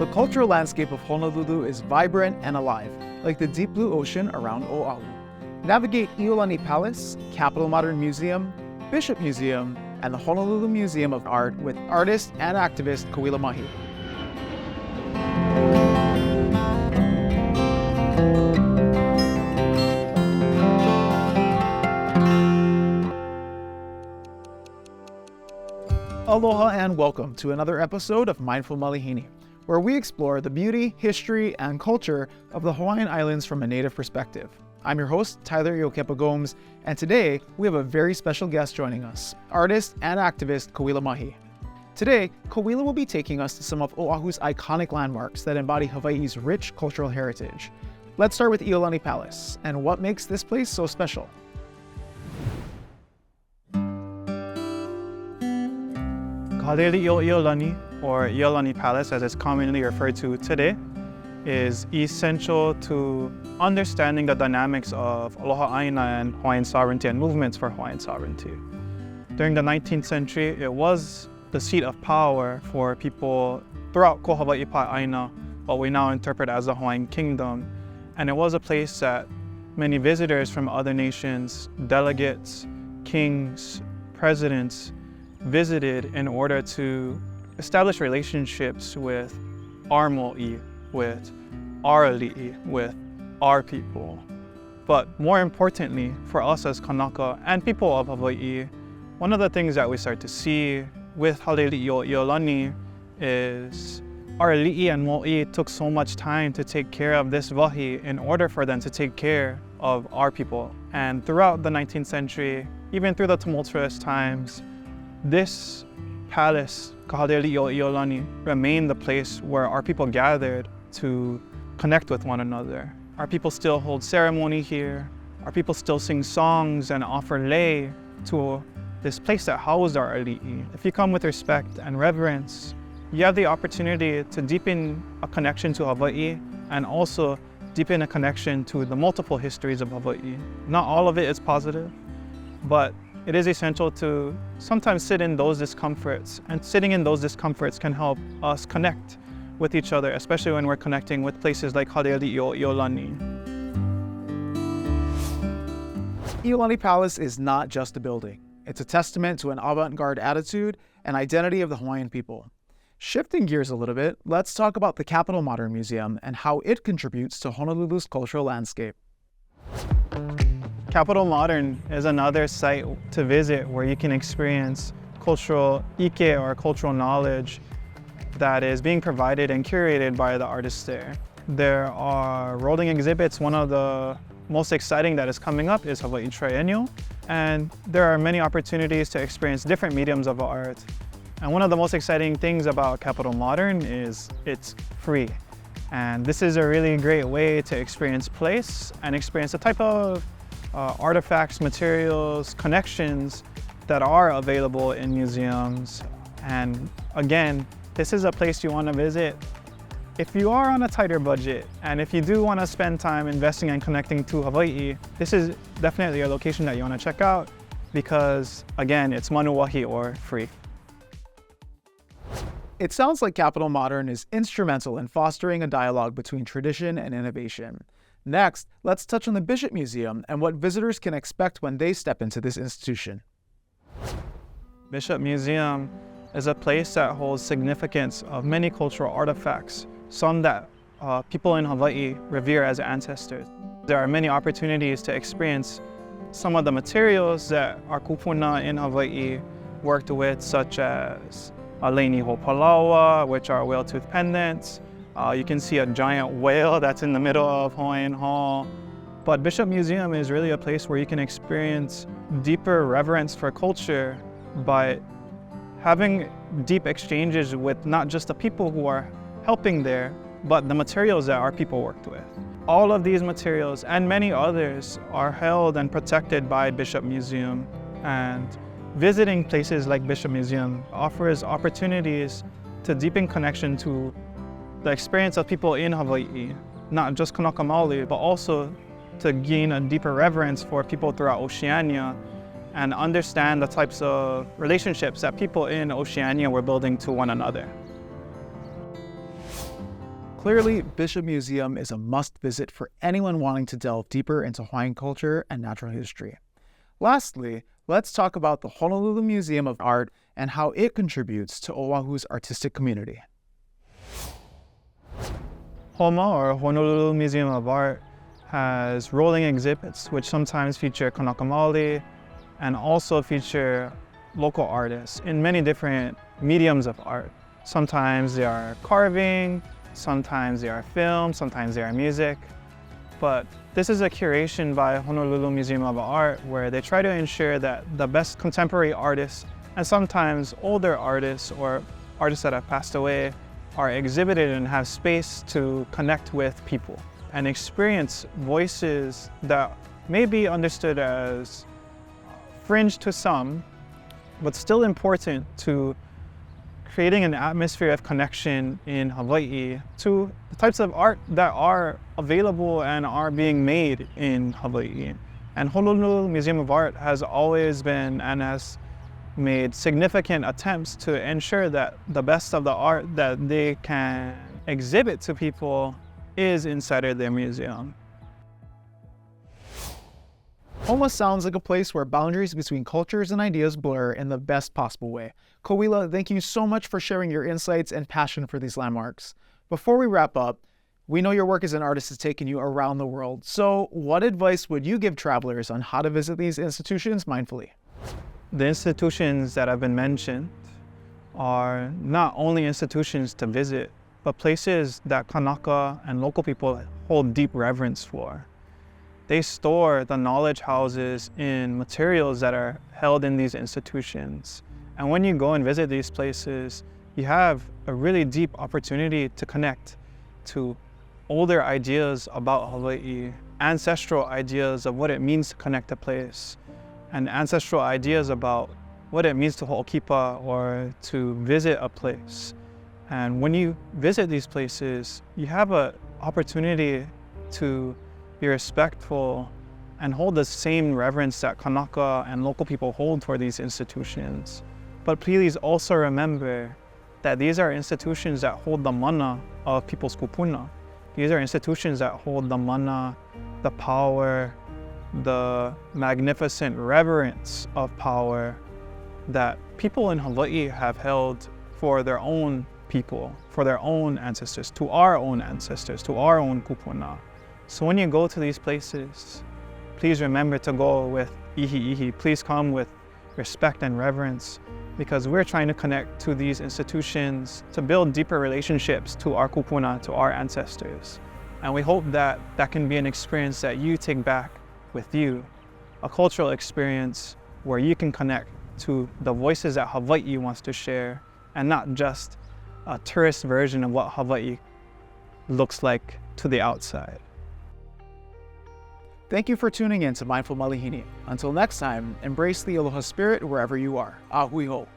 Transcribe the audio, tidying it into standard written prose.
The cultural landscape of Honolulu is vibrant and alive, like the deep blue ocean around Oahu. Navigate Iolani Palace, Capitol Modern Museum, Bishop Museum, and the Honolulu Museum of Art with artist and activist Kauwila Mahi. Aloha and welcome to another episode of Mindful Malihini, where we explore the beauty, history, and culture of the Hawaiian Islands from a native perspective. I'm your host, Tyler Iokepa Gomes, and today we have a very special guest joining us, artist and activist Kauwila Mahi. Today, Kauwila will be taking us to some of Oahu's iconic landmarks that embody Hawaii's rich cultural heritage. Let's start with Iolani Palace, and what makes this place so special. Iolani, or Iolani Palace as it's commonly referred to today, is essential to understanding the dynamics of Aloha Aina and Hawaiian sovereignty and movements for Hawaiian sovereignty. During the 19th century, it was the seat of power for people throughout Ko Hawaii Pa Aina, what we now interpret as the Hawaiian Kingdom. And it was a place that many visitors from other nations, delegates, kings, presidents, visited in order to establish relationships with our mo'i, with our ali'i, with our people. But more importantly, for us as Kanaka and people of Hawaii, one of the things that we start to see with Halili'io Iolani is our ali'i and mo'i took so much time to take care of this wahi in order for them to take care of our people. And throughout the 19th century, even through the tumultuous times, this palace, Kahale'io Iolani, remained the place where our people gathered to connect with one another. Our people still hold ceremony here. Our people still sing songs and offer lei to this place that housed our ali'i. If you come with respect and reverence, you have the opportunity to deepen a connection to Hawaii and also deepen a connection to the multiple histories of Hawaii. Not all of it is positive, but it is essential to sometimes sit in those discomforts, and sitting in those discomforts can help us connect with each other, especially when we're connecting with places like Halili'io Iolani. Iolani Palace is not just a building. It's a testament to an avant-garde attitude and identity of the Hawaiian people. Shifting gears a little bit, let's talk about the Capitol Modern Museum and how it contributes to Honolulu's cultural landscape. Capitol Modern is another site to visit where you can experience cultural ike or cultural knowledge that is being provided and curated by the artists there. There are rolling exhibits. One of the most exciting that is coming up is Hawaii Triennial, and there are many opportunities to experience different mediums of art. And one of the most exciting things about Capitol Modern is it's free. And this is a really great way to experience place and experience the type of artifacts, materials, connections that are available in museums. And again, this is a place you want to visit if you are on a tighter budget, and if you do want to spend time investing and connecting to Hawaii. This is definitely a location that you want to check out because, again, it's manuwahi or free. It sounds like Capitol Modern is instrumental in fostering a dialogue between tradition and innovation. Next, let's touch on the Bishop Museum and what visitors can expect when they step into this institution. Bishop Museum is a place that holds significance of many cultural artifacts, some that people in Hawaii revere as ancestors. There are many opportunities to experience some of the materials that our kupuna in Hawaii worked with, such as a leini hopalawa, which are whale-tooth pendants. You can see a giant whale that's in the middle of Hawaiian Hall. But Bishop Museum is really a place where you can experience deeper reverence for culture by having deep exchanges with not just the people who are helping there, but the materials that our people worked with. All of these materials and many others are held and protected by Bishop Museum, and visiting places like Bishop Museum offers opportunities to deepen connection to the experience of people in Hawaii, not just Kanaka Maoli, but also to gain a deeper reverence for people throughout Oceania and understand the types of relationships that people in Oceania were building to one another. Clearly, Bishop Museum is a must-visit for anyone wanting to delve deeper into Hawaiian culture and natural history. Lastly, let's talk about the Honolulu Museum of Art and how it contributes to Oahu's artistic community. HOMA, or Honolulu Museum of Art, has rolling exhibits which sometimes feature Kanaka Maoli and also feature local artists in many different mediums of art. Sometimes they are carving, sometimes they are film, sometimes they are music. But this is a curation by Honolulu Museum of Art where they try to ensure that the best contemporary artists and sometimes older artists or artists that have passed away are exhibited and have space to connect with people and experience voices that may be understood as fringe to some, but still important to creating an atmosphere of connection in Hawaii to the types of art that are available and are being made in Hawaii. And Honolulu Museum of Art has always been and has made significant attempts to ensure that the best of the art that they can exhibit to people is inside of their museum. Almost sounds like a place where boundaries between cultures and ideas blur in the best possible way. Kauwila, thank you so much for sharing your insights and passion for these landmarks. Before we wrap up, we know your work as an artist has taken you around the world. So what advice would you give travelers on how to visit these institutions mindfully? The institutions that have been mentioned are not only institutions to visit, but places that Kanaka and local people hold deep reverence for. They store the knowledge houses in materials that are held in these institutions. And when you go and visit these places, you have a really deep opportunity to connect to older ideas about Hawaii, ancestral ideas of what it means to connect a place, and ancestral ideas about what it means to hold kipa or to visit a place. And when you visit these places, you have an opportunity to be respectful and hold the same reverence that Kanaka and local people hold for these institutions. But please also remember that these are institutions that hold the mana of people's kupuna. These are institutions that hold the mana, the power, the magnificent reverence of power that people in Hawaii have held for their own people, for their own ancestors, to our own ancestors, to our own kupuna. So when you go to these places, please remember to go with ihi ihi. Please come with respect and reverence, because we're trying to connect to these institutions to build deeper relationships to our kupuna, to our ancestors. And we hope that that can be an experience that you take back with you, a cultural experience where you can connect to the voices that Hawaii wants to share, and not just a tourist version of what Hawaii looks like to the outside. Thank you for tuning in to Mindful Malihini. Until next time, embrace the aloha spirit wherever you are. Ahui ho.